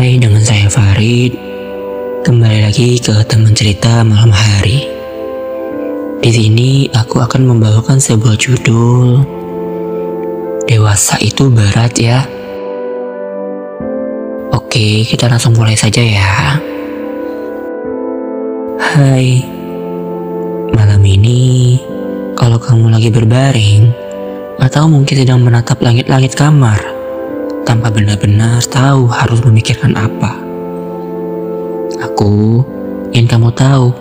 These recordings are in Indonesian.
Hai, dengan saya Farid. Kembali lagi ke teman cerita malam hari. Di sini aku akan membawakan sebuah judul. Dewasa itu berat ya. Oke, kita langsung mulai saja ya. Hai. Malam ini, kalau kamu lagi berbaring atau mungkin sedang menatap langit-langit kamar tanpa benar-benar tahu harus memikirkan apa, aku ingin kamu tahu,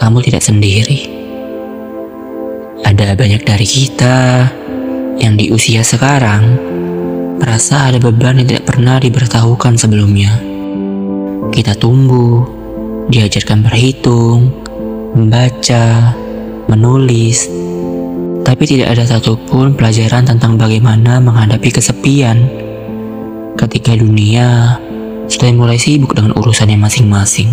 kamu tidak sendiri. Ada banyak dari kita yang di usia sekarang merasa ada beban yang tidak pernah diberitahukan sebelumnya. Kita tumbuh, diajarkan berhitung, membaca, menulis, tapi tidak ada satupun pelajaran tentang bagaimana menghadapi kesepian ketika dunia sudah mulai sibuk dengan urusannya masing-masing.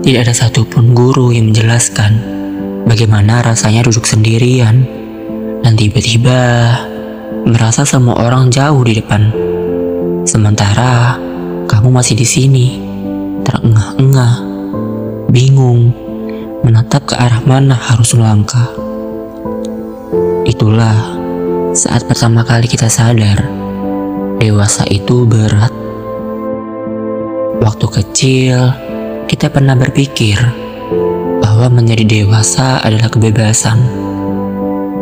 Tidak ada satupun guru yang menjelaskan bagaimana rasanya duduk sendirian dan tiba-tiba merasa semua orang jauh di depan, sementara kamu masih di sini, terengah-engah, bingung, menatap ke arah mana harus melangkah. Itulah saat pertama kali kita sadar dewasa itu berat. Waktu kecil, kita pernah berpikir bahwa menjadi dewasa adalah kebebasan.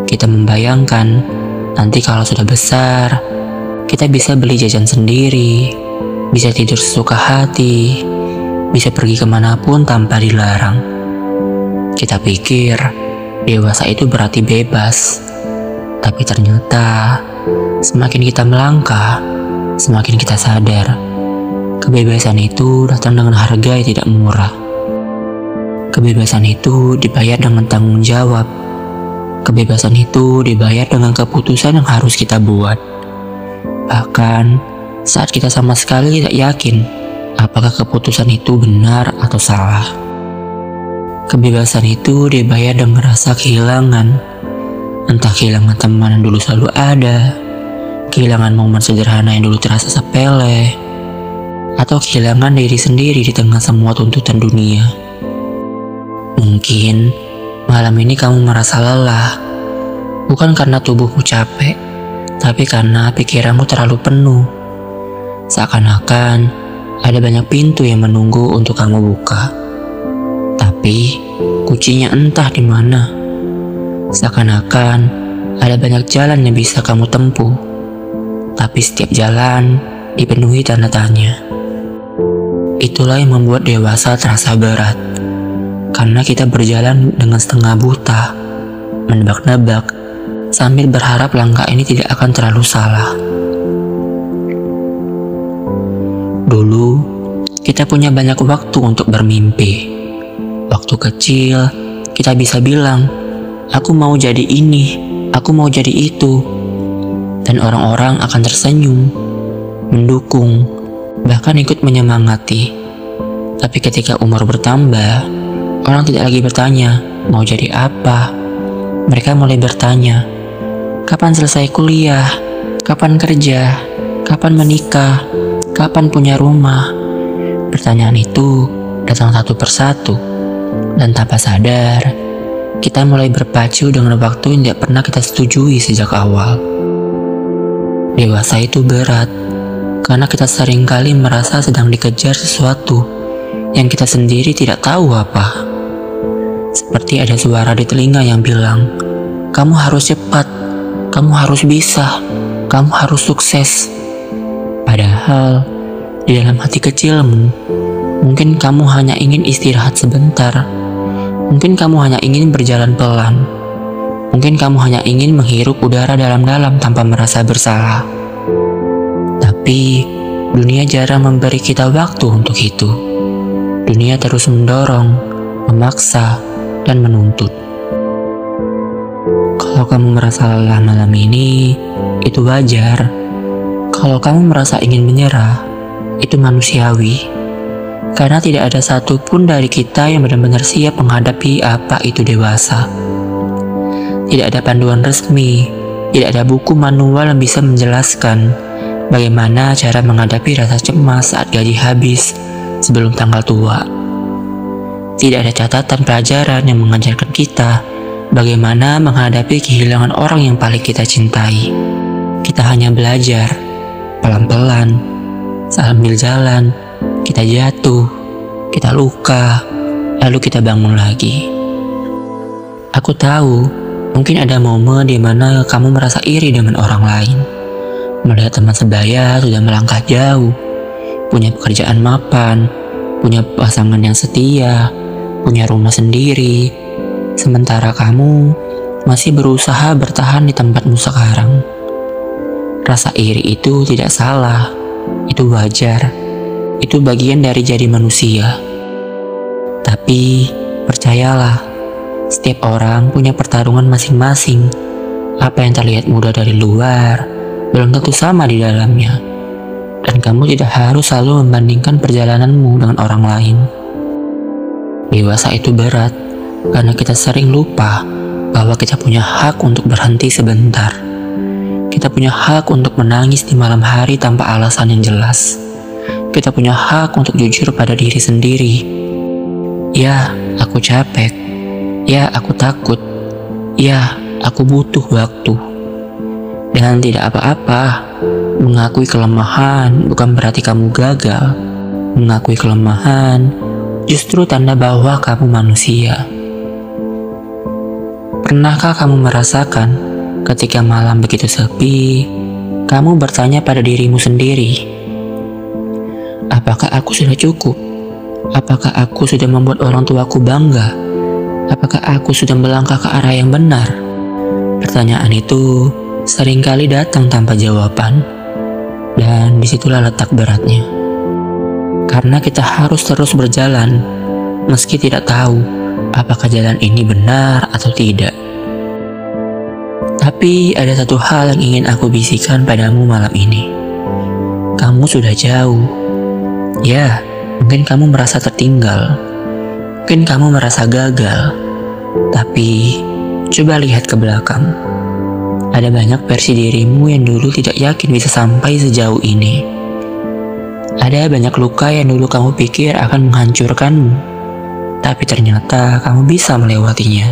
Kita membayangkan nanti kalau sudah besar, kita bisa beli jajan sendiri, bisa tidur sesuka hati, bisa pergi kemanapun tanpa dilarang. Kita pikir dewasa itu berarti bebas, tapi ternyata semakin kita melangkah, semakin kita sadar kebebasan itu datang dengan harga yang tidak murah. Kebebasan itu dibayar dengan tanggung jawab. Kebebasan itu dibayar dengan keputusan yang harus kita buat. Bahkan saat kita sama sekali tidak yakin apakah keputusan itu benar atau salah. Kebebasan itu dibayar dengan rasa kehilangan. Entah kehilangan teman yang dulu selalu ada, kehilangan momen sederhana yang dulu terasa sepele, atau kehilangan diri sendiri di tengah semua tuntutan dunia. Mungkin malam ini kamu merasa lelah, bukan karena tubuhmu capek, tapi karena pikiranmu terlalu penuh. Seakan-akan ada banyak pintu yang menunggu untuk kamu buka, tapi kuncinya entah di mana. Seakan-akan ada banyak jalan yang bisa kamu tempuh, tapi setiap jalan dipenuhi tanda tanya. Itulah yang membuat dewasa terasa berat, karena kita berjalan dengan setengah buta, menebak-nebak, sambil berharap langkah ini tidak akan terlalu salah. Dulu, kita punya banyak waktu untuk bermimpi. Waktu kecil, kita bisa bilang, aku mau jadi ini, aku mau jadi itu. Dan orang-orang akan tersenyum, mendukung, bahkan ikut menyemangati. Tapi ketika umur bertambah, orang tidak lagi bertanya, mau jadi apa? Mereka mulai bertanya, kapan selesai kuliah? Kapan kerja? Kapan menikah? Kapan punya rumah? Pertanyaan itu datang satu persatu, dan tanpa sadar, kita mulai berpacu dengan waktu yang tidak pernah kita setujui sejak awal. Dewasa itu berat, karena kita seringkali merasa sedang dikejar sesuatu yang kita sendiri tidak tahu apa. Seperti ada suara di telinga yang bilang, kamu harus cepat, kamu harus bisa, kamu harus sukses. Padahal, di dalam hati kecilmu, mungkin kamu hanya ingin istirahat sebentar. Mungkin kamu hanya ingin berjalan pelan. Mungkin kamu hanya ingin menghirup udara dalam-dalam tanpa merasa bersalah. Tapi, dunia jarang memberi kita waktu untuk itu. Dunia terus mendorong, memaksa, dan menuntut. Kalau kamu merasa lelah malam ini, itu wajar. Kalau kamu merasa ingin menyerah, itu manusiawi. Karena tidak ada satupun dari kita yang benar-benar siap menghadapi apa itu dewasa. Tidak ada panduan resmi, tidak ada buku manual yang bisa menjelaskan bagaimana cara menghadapi rasa cemas saat gaji habis sebelum tanggal tua. Tidak ada catatan pelajaran yang mengajarkan kita bagaimana menghadapi kehilangan orang yang paling kita cintai. Kita hanya belajar pelan-pelan, sambil jalan, kita jatuh, kita luka, lalu kita bangun lagi. Aku tahu, mungkin ada momen di mana kamu merasa iri dengan orang lain. Melihat teman sebaya sudah melangkah jauh, punya pekerjaan mapan, punya pasangan yang setia, punya rumah sendiri, sementara kamu masih berusaha bertahan di tempatmu sekarang. Rasa iri itu tidak salah, itu wajar, itu bagian dari jadi manusia. Tapi percayalah, setiap orang punya pertarungan masing-masing. Apa yang terlihat mudah dari luar, belum tentu sama di dalamnya. Dan kamu tidak harus selalu membandingkan perjalananmu dengan orang lain. Dewasa itu berat, karena kita sering lupa bahwa kita punya hak untuk berhenti sebentar. Kita punya hak untuk menangis di malam hari tanpa alasan yang jelas. Kita punya hak untuk jujur pada diri sendiri. Ya, aku capek. Ya, aku takut. Ya, aku butuh waktu. Dan tidak apa-apa. Mengakui kelemahan bukan berarti kamu gagal. Mengakui kelemahan justru tanda bahwa kamu manusia. Pernahkah kamu merasakan ketika malam begitu sepi, kamu bertanya pada dirimu sendiri, apakah aku sudah cukup? Apakah aku sudah membuat orang tuaku bangga? Apakah aku sudah melangkah ke arah yang benar? Pertanyaan itu seringkali datang tanpa jawaban. Dan disitulah letak beratnya. Karena kita harus terus berjalan, meski tidak tahu apakah jalan ini benar atau tidak. Tapi ada satu hal yang ingin aku bisikan padamu malam ini. Kamu sudah jauh. Ya, mungkin kamu merasa tertinggal. Mungkin kamu merasa gagal, tapi coba lihat ke belakang. Ada banyak versi dirimu yang dulu tidak yakin bisa sampai sejauh ini. Ada banyak luka yang dulu kamu pikir akan menghancurkanmu, tapi ternyata kamu bisa melewatinya.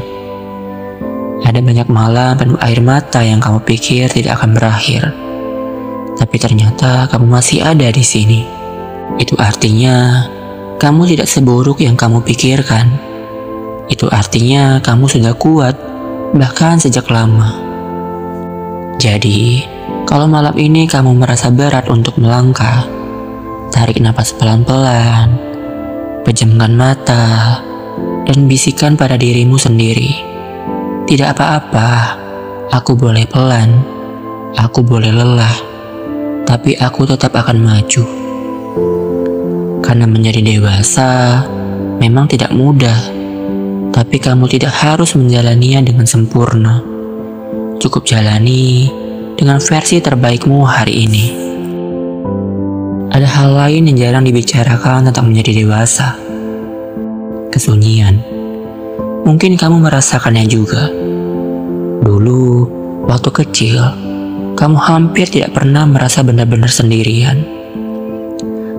Ada banyak malam penuh air mata yang kamu pikir tidak akan berakhir, tapi ternyata kamu masih ada di sini. Itu artinya kamu tidak seburuk yang kamu pikirkan. Itu artinya kamu sudah kuat, bahkan sejak lama. Jadi, kalau malam ini kamu merasa berat untuk melangkah, tarik napas pelan-pelan, pejamkan mata, dan bisikan pada dirimu sendiri. Tidak apa-apa, aku boleh pelan, aku boleh lelah, tapi aku tetap akan maju. Karena menjadi dewasa memang tidak mudah, tapi kamu tidak harus menjalaninya dengan sempurna. Cukup jalani dengan versi terbaikmu hari ini. Ada hal lain yang jarang dibicarakan tentang menjadi dewasa. Kesunyian. Mungkin kamu merasakannya juga. Dulu, waktu kecil, kamu hampir tidak pernah merasa benar-benar sendirian.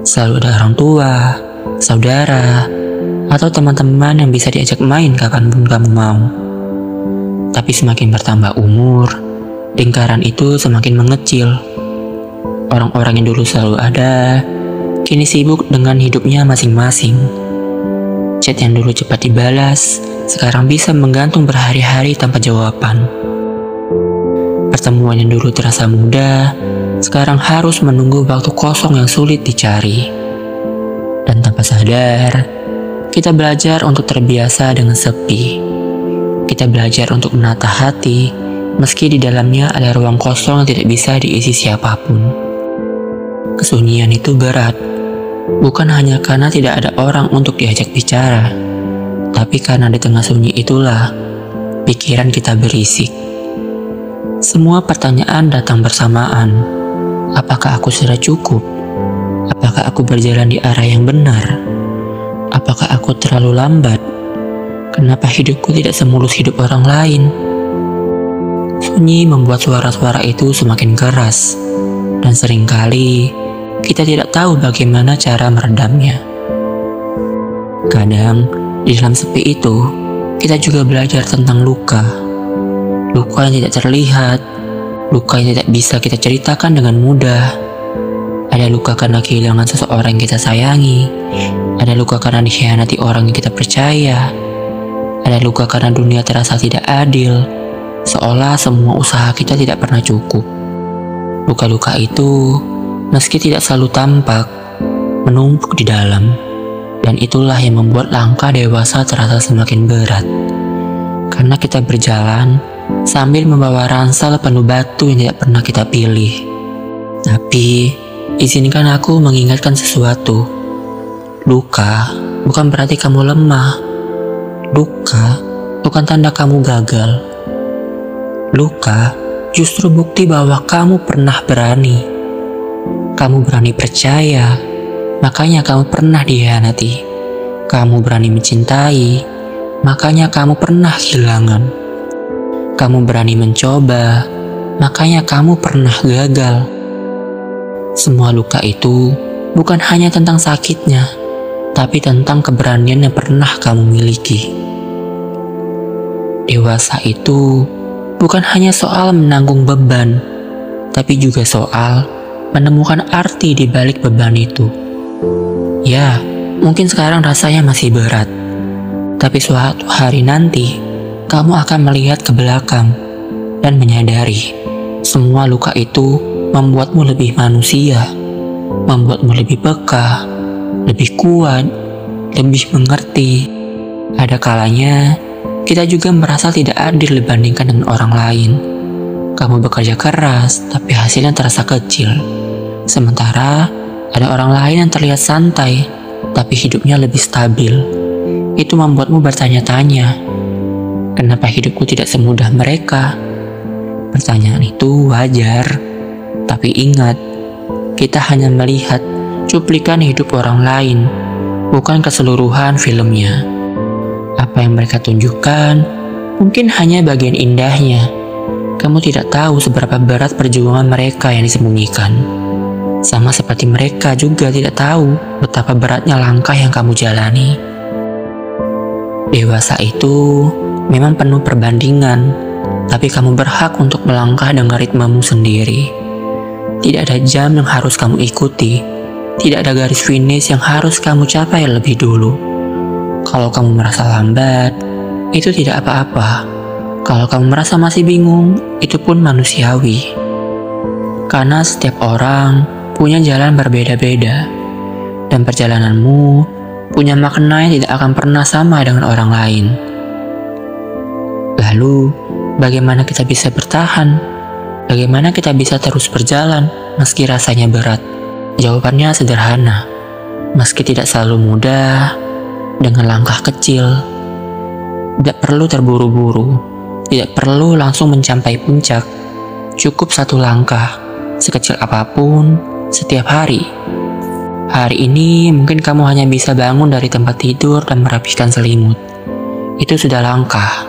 Selalu ada orang tua, saudara, atau teman-teman yang bisa diajak main kapanpun kamu mau. Tapi semakin bertambah umur, lingkaran itu semakin mengecil. Orang-orang yang dulu selalu ada, kini sibuk dengan hidupnya masing-masing. Chat yang dulu cepat dibalas, sekarang bisa menggantung berhari-hari tanpa jawaban. Pertemuan yang dulu terasa mudah, sekarang harus menunggu waktu kosong yang sulit dicari. Dan tanpa sadar, kita belajar untuk terbiasa dengan sepi. Kita belajar untuk menata hati, meski di dalamnya ada ruang kosong yang tidak bisa diisi siapapun. Kesunyian itu berat, bukan hanya karena tidak ada orang untuk diajak bicara, tapi karena di tengah sunyi itulah pikiran kita berisik. Semua pertanyaan datang bersamaan. Apakah aku sudah cukup? Apakah aku berjalan di arah yang benar? Apakah aku terlalu lambat? Kenapa hidupku tidak semulus hidup orang lain? Sunyi membuat suara-suara itu semakin keras. dan seringkali kita tidak tahu bagaimana cara meredamnya. Kadang di dalam sepi itu kita juga belajar tentang luka. Luka yang tidak terlihat, luka yang tidak bisa kita ceritakan dengan mudah. Ada luka karena kehilangan seseorang yang kita sayangi. Ada luka karena dikhianati orang yang kita percaya. Ada luka karena dunia terasa tidak adil, seolah semua usaha kita tidak pernah cukup. Luka-luka itu, meski tidak selalu tampak, menumpuk di dalam. Dan itulah yang membuat langkah dewasa terasa semakin berat. Karena kita berjalan sambil membawa ransel penuh batu yang tidak pernah kita pilih. Tapi, izinkan aku mengingatkan sesuatu. Luka bukan berarti kamu lemah. Luka bukan tanda kamu gagal. Luka justru bukti bahwa kamu pernah berani. Kamu berani percaya, makanya kamu pernah dikhianati. Kamu berani mencintai, makanya kamu pernah kehilangan. Kamu berani mencoba, makanya kamu pernah gagal. Semua luka itu bukan hanya tentang sakitnya, tapi tentang keberanian yang pernah kamu miliki. Dewasa itu bukan hanya soal menanggung beban, tapi juga soal menemukan arti di balik beban itu. Ya, mungkin sekarang rasanya masih berat, tapi suatu hari nanti kamu akan melihat ke belakang dan menyadari semua luka itu membuatmu lebih manusia, membuatmu lebih peka, lebih kuat, lebih mengerti. Ada kalanya kita juga merasa tidak adil dibandingkan dengan orang lain. Kamu bekerja keras, tapi hasilnya terasa kecil. Sementara ada orang lain yang terlihat santai, tapi hidupnya lebih stabil. Itu membuatmu bertanya-tanya, kenapa hidupku tidak semudah mereka? Pertanyaan itu wajar, tapi ingat, kita hanya melihat cuplikan hidup orang lain, bukan keseluruhan filmnya. Apa yang mereka tunjukkan mungkin hanya bagian indahnya. Kamu tidak tahu seberapa berat perjuangan mereka yang disembunyikan. Sama seperti mereka juga tidak tahu betapa beratnya langkah yang kamu jalani. Dewasa itu memang penuh perbandingan, tapi kamu berhak untuk melangkah dengan ritmemu sendiri. Tidak ada jam yang harus kamu ikuti. Tidak ada garis finish yang harus kamu capai lebih dulu. Kalau kamu merasa lambat, itu tidak apa-apa. Kalau kamu merasa masih bingung, itu pun manusiawi. Karena setiap orang punya jalan berbeda-beda, dan perjalananmu punya makna yang tidak akan pernah sama dengan orang lain. Lalu, bagaimana kita bisa bertahan? Bagaimana kita bisa terus berjalan meski rasanya berat? Jawabannya sederhana. Meski tidak selalu mudah, dengan langkah kecil, tidak perlu terburu-buru, tidak perlu langsung mencapai puncak. Cukup satu langkah, sekecil apapun, setiap hari. Hari ini mungkin kamu hanya bisa bangun dari tempat tidur dan merapikan selimut. Itu sudah langkah.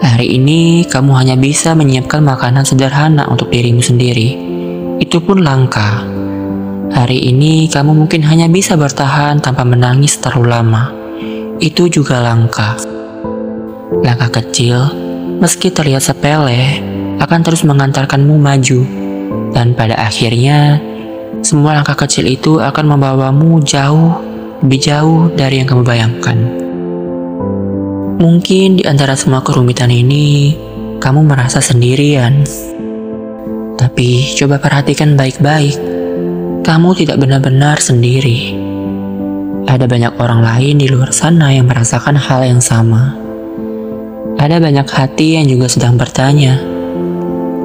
Hari ini kamu hanya bisa menyiapkan makanan sederhana untuk dirimu sendiri. Itu pun langkah. Hari ini kamu mungkin hanya bisa bertahan tanpa menangis terlalu lama. Itu juga langkah. Langkah kecil, meski terlihat sepele, akan terus mengantarkanmu maju. Dan pada akhirnya, semua langkah kecil itu akan membawamu jauh, lebih jauh dari yang kamu bayangkan. Mungkin di antara semua kerumitan ini, kamu merasa sendirian. Tapi coba perhatikan baik-baik, kamu tidak benar-benar sendiri. Ada banyak orang lain di luar sana yang merasakan hal yang sama. Ada banyak hati yang juga sedang bertanya,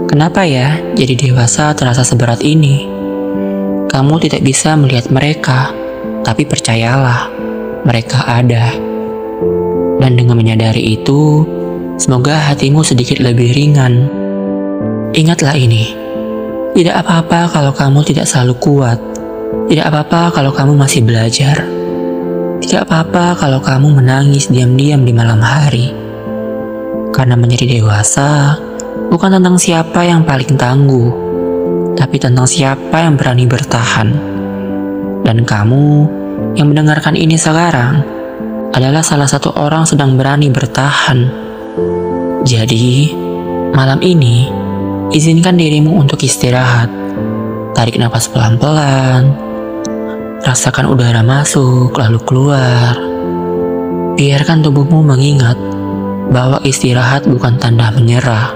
kenapa ya jadi dewasa terasa seberat ini? Kamu tidak bisa melihat mereka, tapi percayalah, mereka ada. Dan dengan menyadari itu, semoga hatimu sedikit lebih ringan. Ingatlah ini, tidak apa-apa kalau kamu tidak selalu kuat. Tidak apa-apa kalau kamu masih belajar. Tidak apa-apa kalau kamu menangis diam-diam di malam hari. Karena menjadi dewasa bukan tentang siapa yang paling tangguh, tapi tentang siapa yang berani bertahan. Dan kamu yang mendengarkan ini sekarang adalah salah satu orang sedang berani bertahan. Jadi, malam ini, izinkan dirimu untuk istirahat. Tarik nafas pelan-pelan, rasakan udara masuk lalu keluar. Biarkan tubuhmu mengingat bahwa istirahat bukan tanda menyerah.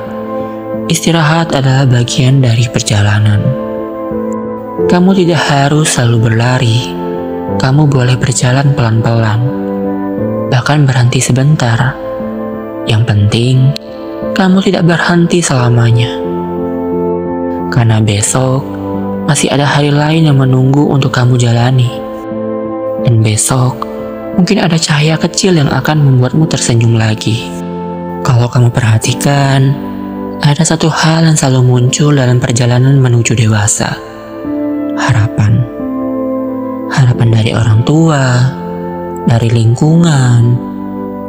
Istirahat adalah bagian dari perjalanan. Kamu tidak harus selalu berlari. Kamu boleh berjalan pelan-pelan, bahkan berhenti sebentar. Yang penting, kamu tidak berhenti selamanya. Karena besok masih ada hari lain yang menunggu untuk kamu jalani. Dan besok mungkin ada cahaya kecil yang akan membuatmu tersenyum lagi. Kalau kamu perhatikan, ada satu hal yang selalu muncul dalam perjalanan menuju dewasa. Harapan. Harapan dari orang tua, dari lingkungan,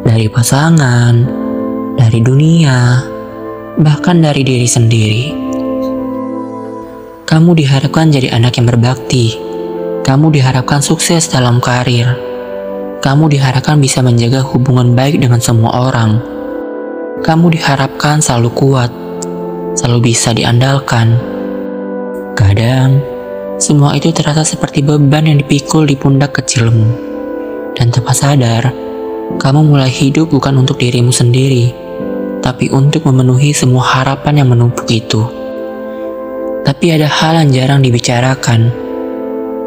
dari pasangan, dari dunia, bahkan dari diri sendiri. Kamu diharapkan jadi anak yang berbakti. Kamu diharapkan sukses dalam karir. Kamu diharapkan bisa menjaga hubungan baik dengan semua orang. Kamu diharapkan selalu kuat, selalu bisa diandalkan. Kadang, semua itu terasa seperti beban yang dipikul di pundak kecilmu. Dan tanpa sadar, kamu mulai hidup bukan untuk dirimu sendiri, tapi untuk memenuhi semua harapan yang menumpuk itu. Tapi ada hal yang jarang dibicarakan.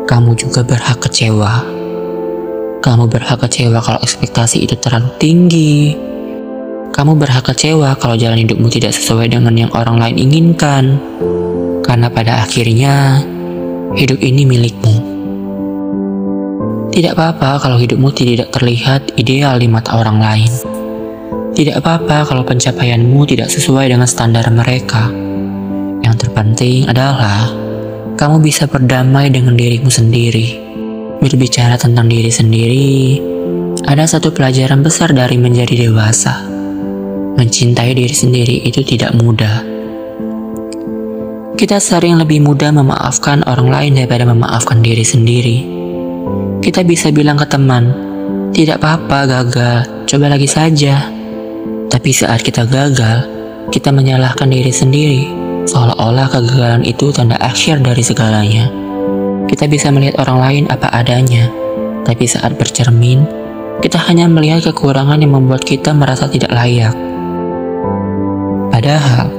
Kamu juga berhak kecewa. Kamu berhak kecewa kalau ekspektasi itu terlalu tinggi. Kamu berhak kecewa kalau jalan hidupmu tidak sesuai dengan yang orang lain inginkan. Karena pada akhirnya, hidup ini milikmu. Tidak apa-apa kalau hidupmu tidak terlihat ideal di mata orang lain. Tidak apa-apa kalau pencapaianmu tidak sesuai dengan standar mereka. Yang terpenting adalah kamu bisa berdamai dengan dirimu sendiri. Berbicara tentang diri sendiri, ada satu pelajaran besar dari menjadi dewasa. Mencintai diri sendiri itu tidak mudah. Kita sering lebih mudah memaafkan orang lain daripada memaafkan diri sendiri. Kita bisa bilang ke teman, tidak apa-apa gagal, coba lagi saja. Tapi saat kita gagal, kita menyalahkan diri sendiri, seolah-olah kegagalan itu tanda akhir dari segalanya. Kita bisa melihat orang lain apa adanya, tapi saat bercermin, kita hanya melihat kekurangan yang membuat kita merasa tidak layak. Padahal,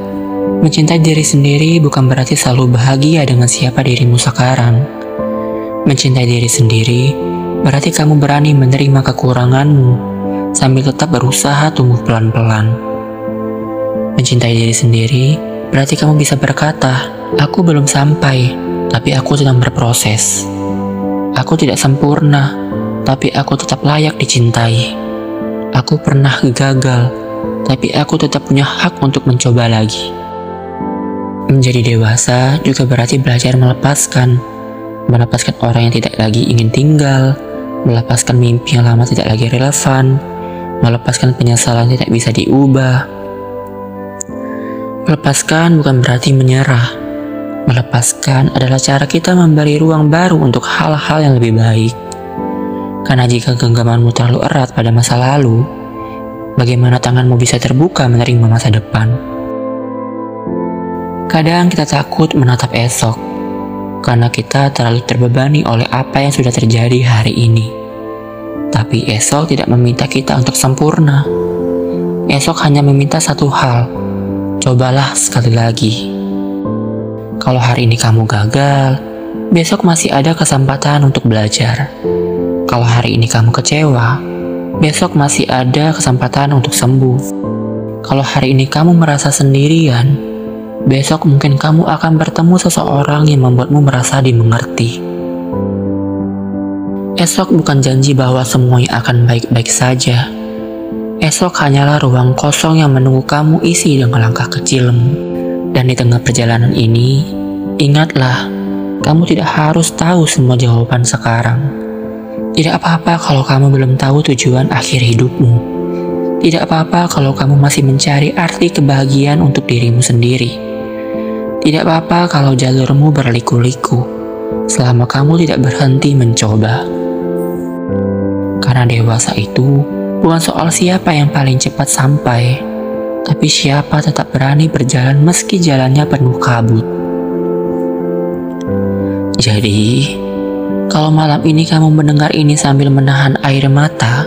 mencintai diri sendiri bukan berarti selalu bahagia dengan siapa dirimu sekarang. Mencintai diri sendiri berarti kamu berani menerima kekuranganmu sambil tetap berusaha tumbuh pelan-pelan. Mencintai diri sendiri berarti kamu bisa berkata, aku belum sampai, tapi aku sedang berproses. Aku tidak sempurna, tapi aku tetap layak dicintai. Aku pernah gagal, tapi aku tetap punya hak untuk mencoba lagi. Menjadi dewasa juga berarti belajar melepaskan orang yang tidak lagi ingin tinggal, melepaskan mimpi yang lama tidak lagi relevan, melepaskan penyesalan yang tidak bisa diubah. Melepaskan bukan berarti menyerah. Melepaskan adalah cara kita memberi ruang baru untuk hal-hal yang lebih baik. Karena jika genggamanmu terlalu erat pada masa lalu, bagaimana tanganmu bisa terbuka menerima masa depan? Kadang kita takut menatap esok, karena kita terlalu terbebani oleh apa yang sudah terjadi hari ini. Tapi esok tidak meminta kita untuk sempurna. Esok hanya meminta satu hal, cobalah sekali lagi. Kalau hari ini kamu gagal, besok masih ada kesempatan untuk belajar. Kalau hari ini kamu kecewa, besok masih ada kesempatan untuk sembuh. Kalau hari ini kamu merasa sendirian, besok mungkin kamu akan bertemu seseorang yang membuatmu merasa dimengerti. Esok bukan janji bahwa semuanya akan baik-baik saja. Esok hanyalah ruang kosong yang menunggu kamu isi dengan langkah kecilmu. Dan di tengah perjalanan ini, ingatlah, kamu tidak harus tahu semua jawaban sekarang. Tidak apa-apa kalau kamu belum tahu tujuan akhir hidupmu. Tidak apa-apa kalau kamu masih mencari arti kebahagiaan untuk dirimu sendiri. Tidak apa-apa kalau jalurmu berliku-liku, selama kamu tidak berhenti mencoba. Karena dewasa itu bukan soal siapa yang paling cepat sampai, tapi siapa tetap berani berjalan meski jalannya penuh kabut. Jadi, kalau malam ini kamu mendengar ini sambil menahan air mata,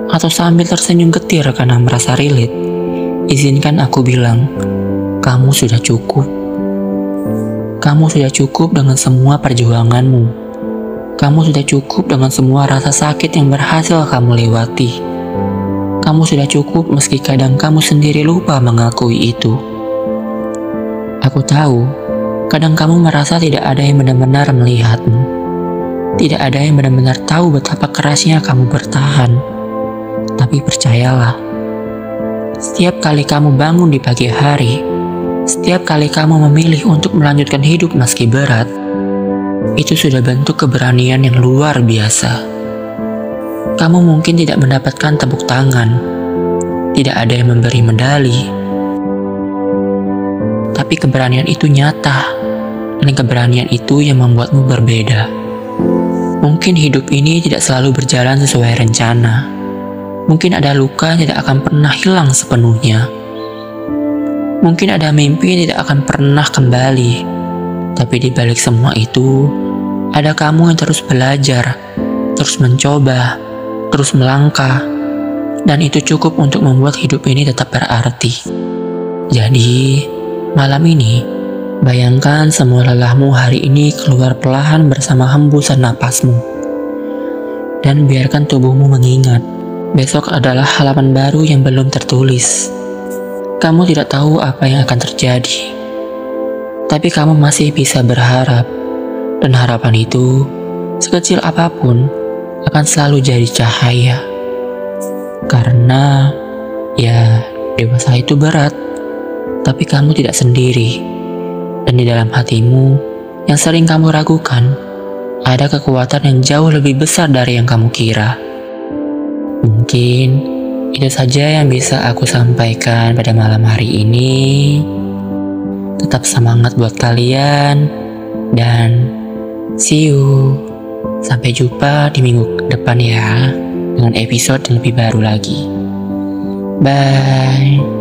atau sambil tersenyum getir karena merasa relate, izinkan aku bilang, kamu sudah cukup. Kamu sudah cukup dengan semua perjuanganmu. Kamu sudah cukup dengan semua rasa sakit yang berhasil kamu lewati. Kamu sudah cukup meski kadang kamu sendiri lupa mengakui itu. Aku tahu, kadang kamu merasa tidak ada yang benar-benar melihatmu. Tidak ada yang benar-benar tahu betapa kerasnya kamu bertahan. Tapi percayalah, setiap kali kamu bangun di pagi hari, setiap kali kamu memilih untuk melanjutkan hidup meski berat, itu sudah bentuk keberanian yang luar biasa. Kamu mungkin tidak mendapatkan tepuk tangan, tidak ada yang memberi medali, tapi keberanian itu nyata, dan keberanian itu yang membuatmu berbeda. Mungkin hidup ini tidak selalu berjalan sesuai rencana. Mungkin ada luka yang tidak akan pernah hilang sepenuhnya. Mungkin ada mimpi yang tidak akan pernah kembali. Tapi di balik semua itu, ada kamu yang terus belajar, terus mencoba, terus melangkah. Dan itu cukup untuk membuat hidup ini tetap berarti. Jadi, malam ini, bayangkan semua lelahmu hari ini keluar perlahan bersama hembusan napasmu. Dan biarkan tubuhmu mengingat, besok adalah halaman baru yang belum tertulis. Kamu tidak tahu apa yang akan terjadi, tapi kamu masih bisa berharap, dan harapan itu, sekecil apapun, akan selalu jadi cahaya. Karena, ya, dewasa itu berat, tapi kamu tidak sendiri. Dan di dalam hatimu, yang sering kamu ragukan, ada kekuatan yang jauh lebih besar dari yang kamu kira. Mungkin itu saja yang bisa aku sampaikan pada malam hari ini. Tetap semangat buat kalian, dan see you. Sampai jumpa di minggu depan ya, dengan episode yang lebih baru lagi. Bye.